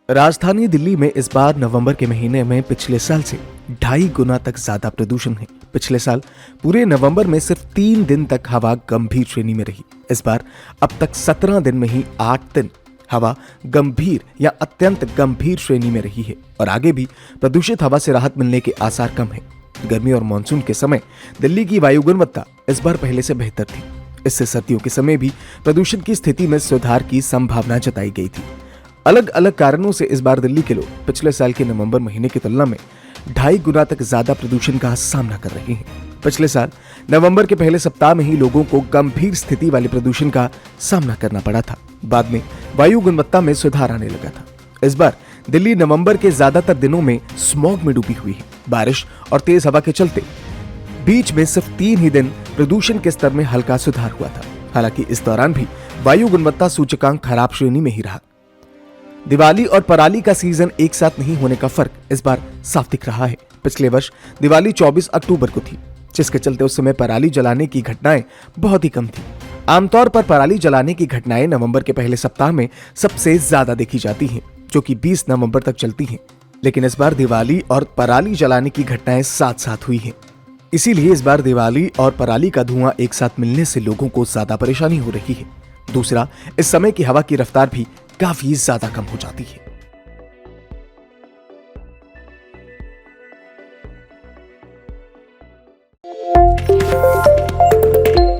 राजधानी दिल्ली में इस बार नवंबर के महीने में पिछले साल से 2.5 गुना तक ज्यादा प्रदूषण है। पिछले साल पूरे नवंबर में सिर्फ 3 दिन तक हवा गंभीर श्रेणी में रही। इस बार अब तक 17 दिन में ही 8 दिन हवा गंभीर या अत्यंत गंभीर श्रेणी में रही है और आगे भी प्रदूषित हवा से राहत मिलने के आसार कम है। गर्मी और मानसून के समय दिल्ली की वायु गुणवत्ता इस बार पहले से बेहतर थी। इससे सर्दियों के समय भी प्रदूषण की स्थिति में सुधार की संभावना जताई गई थी। अलग अलग कारणों से इस बार दिल्ली के लोग पिछले साल के नवंबर महीने की तुलना में 2.5 गुना तक ज्यादा प्रदूषण का सामना कर रहे हैं। पिछले साल नवंबर के पहले सप्ताह में ही लोगों को गंभीर स्थिति वाले प्रदूषण का सामना करना पड़ा था। बाद में वायु गुणवत्ता में सुधार आने लगा था। इस बार दिल्ली नवंबर के ज्यादातर दिनों में स्मॉग में डूबी हुई है। बारिश और तेज हवा के चलते बीच में सिर्फ 3 ही दिन प्रदूषण के स्तर में हल्का सुधार हुआ था। हालांकि इस दौरान भी वायु गुणवत्ता सूचकांक खराब श्रेणी में ही रहा। दिवाली और पराली का सीजन एक साथ नहीं होने का फर्क इस बार साफ दिख रहा है। पिछले वर्ष दिवाली 24 अक्टूबर को थी, जिसके चलते उस समय पराली जलाने की घटनाएं बहुत ही कम थी। आमतौर पर पराली जलाने की घटनाएं नवंबर के पहले सप्ताह में सबसे ज्यादा देखी जाती हैं, जो कि 20 नवंबर तक चलती हैं। लेकिन इस बार दिवाली और पराली जलाने की घटनाएं साथ साथ हुई हैं। इसीलिए इस बार दिवाली और पराली का धुआं एक साथ मिलने से लोगों को ज्यादा परेशानी हो रही है। दूसरा, इस समय की हवा की रफ्तार भी काफी ज्यादा कम हो जाती है।